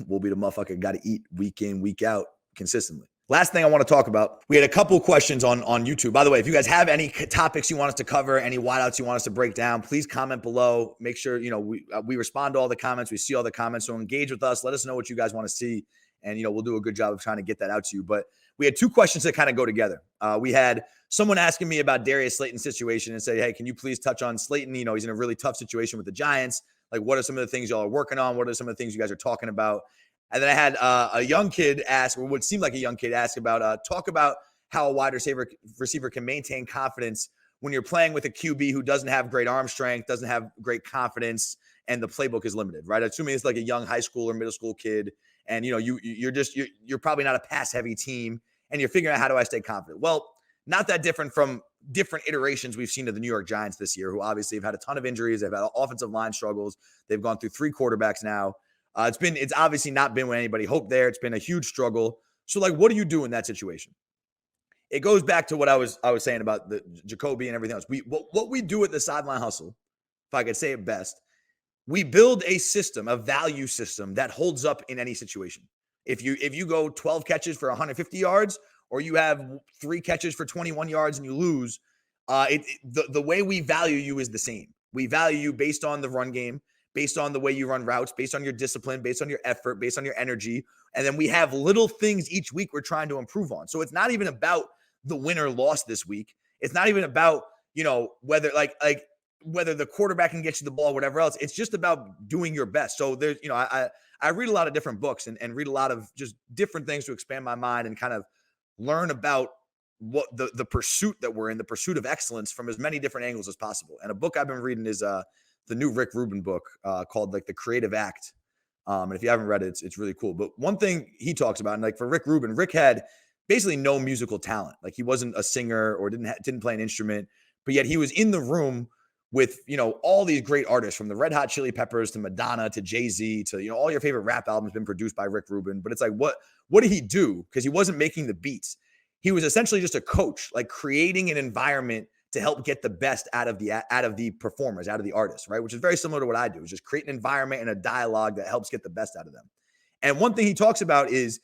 [SPEAKER 2] we'll be the motherfucker got to eat week in, week out consistently. Last thing I want to talk about, we had a couple questions on YouTube. By the way, if you guys have any topics you want us to cover, any wideouts you want us to break down, please comment below. Make sure we respond to all the comments. We see all the comments, so engage with us. Let us know what you guys want to see. And, we'll do a good job of trying to get that out to you. But we had 2 questions that kind of go together. We had someone asking me about Darius Slayton's situation and say, hey, can you please touch on Slayton? He's in a really tough situation with the Giants. Like, what are some of the things y'all are working on? What are some of the things you guys are talking about? And then I had a young kid ask, or what seemed like a young kid ask about, talk about how a wide receiver can maintain confidence when you're playing with a QB who doesn't have great arm strength, doesn't have great confidence, and the playbook is limited, right? Assuming it's like a young high school or middle school kid. And, you're probably not a pass heavy team, and you're figuring out, how do I stay confident? Well, not that different from different iterations we've seen of the New York Giants this year, who obviously have had a ton of injuries. They've had offensive line struggles. They've gone through 3 quarterbacks now. It's obviously not been what anybody hoped there. It's been a huge struggle. So, like, what do you do in that situation? It goes back to what I was saying about the Jakobi and everything else. What we do at the Sideline Hustle, if I could say it best, we build a system, a value system that holds up in any situation. If you go 12 catches for 150 yards, or you have 3 catches for 21 yards and you lose, the way we value you is the same. We value you based on the run game, based on the way you run routes, based on your discipline, based on your effort, based on your energy. And then we have little things each week we're trying to improve on. So it's not even about the win or loss this week. It's not even about, whether whether the quarterback can get you the ball, whatever else. It's just about doing your best. So there's, I read a lot of different books and read a lot of just different things to expand my mind and kind of learn about what the pursuit that we're in, the pursuit of excellence, from as many different angles as possible. And a book I've been reading is the new Rick Rubin book called like The Creative Act. And if you haven't read it, it's really cool. But one thing he talks about, and like for Rick Rubin, Rick had basically no musical talent. Like, he wasn't a singer or didn't play an instrument, but yet he was in the room with, all these great artists, from the Red Hot Chili Peppers to Madonna to Jay-Z to, all your favorite rap albums been produced by Rick Rubin. But it's like, what did he do? Because he wasn't making the beats. He was essentially just a coach, like creating an environment to help get the best out of the performers, out of the artists, right? Which is very similar to what I do, is just create an environment and a dialogue that helps get the best out of them. And one thing he talks about is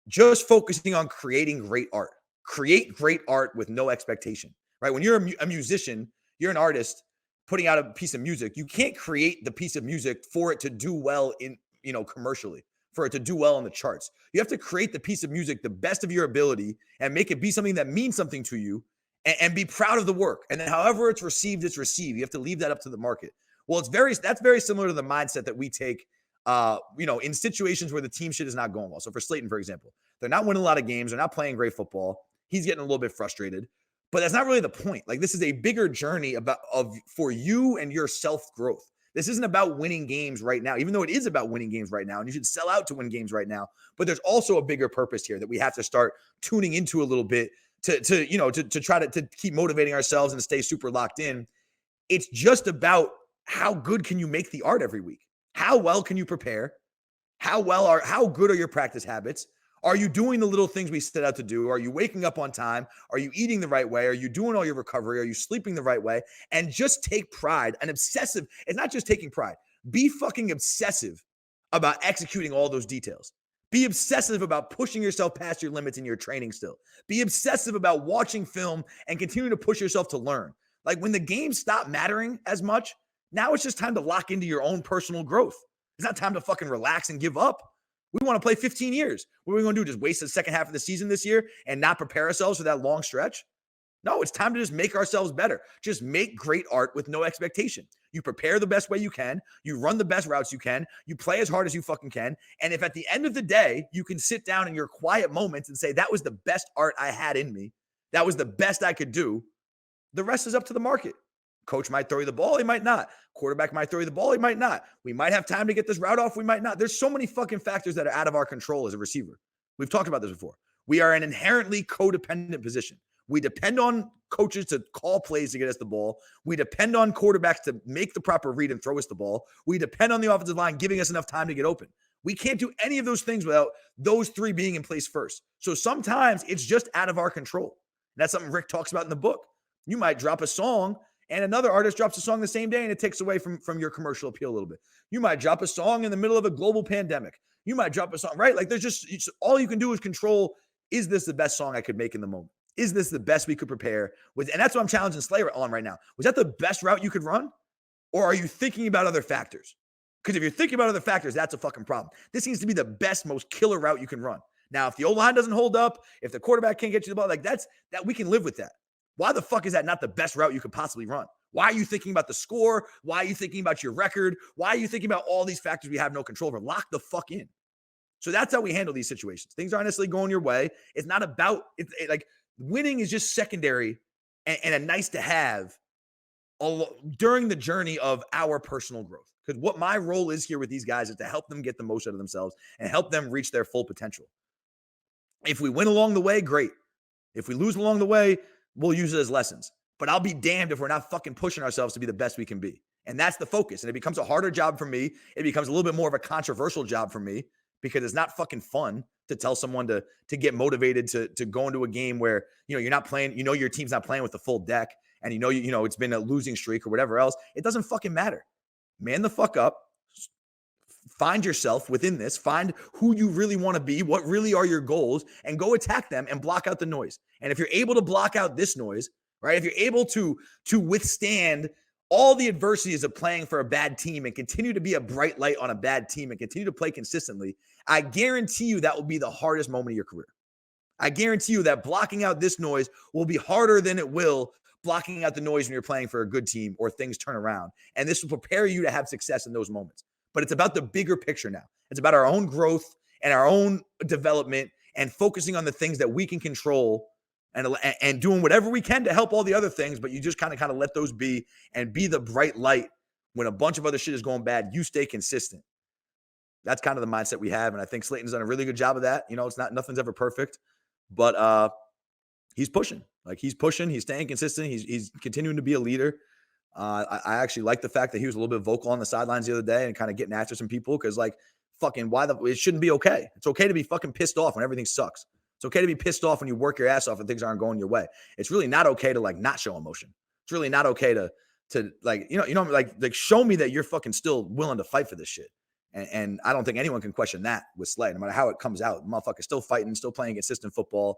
[SPEAKER 2] just focusing on creating great art. Create great art with no expectation, right? When you're a musician, you're an artist putting out a piece of music. You can't create the piece of music for it to do well in, commercially, for it to do well on the charts. You have to create the piece of music the best of your ability and make it be something that means something to you, and be proud of the work. And then however it's received, it's received. You have to leave that up to the market. Well, that's very similar to the mindset that we take, in situations where the team shit is not going well. So for Slayton, for example, they're not winning a lot of games. They're not playing great football. He's getting a little bit frustrated, but that's not really the point. Like, this is a bigger journey for you and your self-growth. This isn't about winning games right now, even though it is about winning games right now, and you should sell out to win games right now. But there's also a bigger purpose here that we have to start tuning into a little bit to try to keep motivating ourselves and to stay super locked in. It's just about how good can you make the art every week? How well can you prepare? How good are your practice habits? Are you doing the little things we set out to do? Are you waking up on time? Are you eating the right way? Are you doing all your recovery? Are you sleeping the right way? And just take pride. An obsessive, it's not just taking pride. Be fucking obsessive about executing all those details. Be obsessive about pushing yourself past your limits in your training still. Be obsessive about watching film and continue to push yourself to learn. Like when the games stop mattering as much, now it's just time to lock into your own personal growth. It's not time to fucking relax and give up. We want to play 15 years. What are we going to do? Just waste the second half of the season this year and not prepare ourselves for that long stretch? No, it's time to just make ourselves better. Just make great art with no expectation. You prepare the best way you can. You run the best routes you can. You play as hard as you fucking can. And if at the end of the day, you can sit down in your quiet moments and say, that was the best art I had in me, that was the best I could do, the rest is up to the market. Coach might throw you the ball, he might not. Quarterback might throw you the ball, he might not. We might have time to get this route off, we might not. There's so many fucking factors that are out of our control as a receiver. We've talked about this before. We are an inherently codependent position. We depend on coaches to call plays to get us the ball. We depend on quarterbacks to make the proper read and throw us the ball. We depend on the offensive line giving us enough time to get open. We can't do any of those things without those three being in place first. So sometimes it's just out of our control. And that's something Rick talks about in the book. You might drop a song and another artist drops a song the same day and it takes away from your commercial appeal a little bit. You might drop a song in the middle of a global pandemic. You might drop a song, right? Like there's just, all you can do is control, is this the best song I could make in the moment? Is this the best we could prepare with? And that's what I'm challenging Slayer on right now. Was that the best route you could run? Or are you thinking about other factors? Because if you're thinking about other factors, that's a fucking problem. This seems to be the best, most killer route you can run. Now, if the O-line doesn't hold up, if the quarterback can't get you the ball, like that we can live with that. Why the fuck is that not the best route you could possibly run? Why are you thinking about the score? Why are you thinking about your record? Why are you thinking about all these factors we have no control over? Lock the fuck in. So that's how we handle these situations. Things aren't necessarily going your way. It's not about, like winning is just secondary and a nice to have during the journey of our personal growth. Because what my role is here with these guys is to help them get the most out of themselves and help them reach their full potential. If we win along the way, great. If we lose along the way, we'll use it as lessons. But I'll be damned if we're not fucking pushing ourselves to be the best we can be. And that's the focus. And it becomes a harder job for me. It becomes a little bit more of a controversial job for me because it's not fucking fun to tell someone to get motivated to go into a game where, you're not playing, your team's not playing with the full deck and it's been a losing streak or whatever else. It doesn't fucking matter. Man the fuck up. Find yourself within this. Find who you really want to be, what really are your goals, and go attack them and block out the noise. And if you're able to block out this noise, right? If you're able to withstand all the adversities of playing for a bad team and continue to be a bright light on a bad team and continue to play consistently, I guarantee you that will be the hardest moment of your career. I guarantee you that blocking out this noise will be harder than it will blocking out the noise when you're playing for a good team or things turn around. And this will prepare you to have success in those moments. But it's about the bigger picture now. It's about our own growth and our own development and focusing on the things that we can control and doing whatever we can to help all the other things. But you just kind of let those be and be the bright light when a bunch of other shit is going bad. You stay consistent. That's kind of the mindset we have. And I think Slayton's done a really good job of that. Nothing's ever perfect, but he's pushing. He's pushing. He's staying consistent. He's continuing to be a leader. I actually like the fact that he was a little bit vocal on the sidelines the other day and kind of getting after some people because it shouldn't be okay. It's okay to be fucking pissed off when everything sucks. It's okay to be pissed off when you work your ass off and things aren't going your way. It's really not okay to not show emotion. It's really not okay to show me that you're fucking still willing to fight for this shit. And I don't think anyone can question that with Slay. No matter how it comes out, the motherfucker's still fighting, still playing consistent football.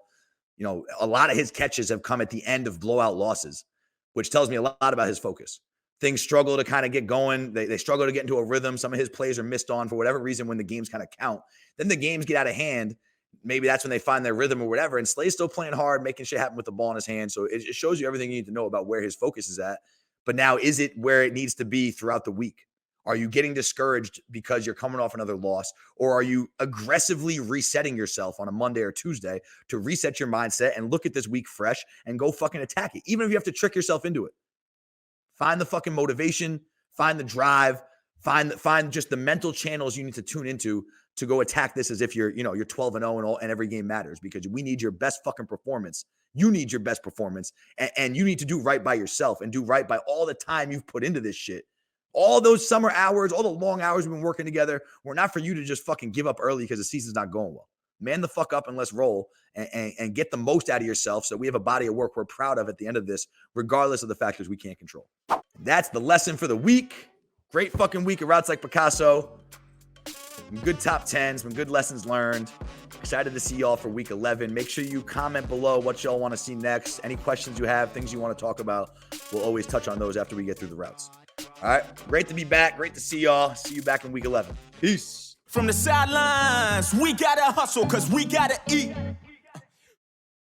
[SPEAKER 2] A lot of his catches have come at the end of blowout losses, which tells me a lot about his focus. Things struggle to kind of get going. They struggle to get into a rhythm. Some of his plays are missed on for whatever reason when the games kind of count. Then the games get out of hand. Maybe that's when they find their rhythm or whatever. And Slay's still playing hard, making shit happen with the ball in his hand. So it shows you everything you need to know about where his focus is at. But now, is it where it needs to be throughout the week? Are you getting discouraged because you're coming off another loss? Or are you aggressively resetting yourself on a Monday or Tuesday to reset your mindset and look at this week fresh and go fucking attack it? Even if you have to trick yourself into it. Find the fucking motivation, find the drive, find just the mental channels you need to tune into to go attack this as if you're 12-0 and every game matters, because we need your best fucking performance. You need your best performance and you need to do right by yourself and do right by all the time you've put into this shit. All those summer hours, all the long hours we've been working together were not for you to just fucking give up early because the season's not going well. man the fuck up and let's roll and get the most out of yourself so we have a body of work we're proud of at the end of this, regardless of the factors we can't control. That's the lesson for the week. Great fucking week of Routes Like Picasso. Some good top 10s, some good lessons learned. Excited to see y'all for week 11. Make sure you comment below what y'all want to see next. Any questions you have, things you want to talk about. We'll always touch on those after we get through the routes. All right. Great to be back. Great to see y'all. See you back in week 11. Peace.
[SPEAKER 1] From the sidelines, we gotta hustle, cause we gotta eat.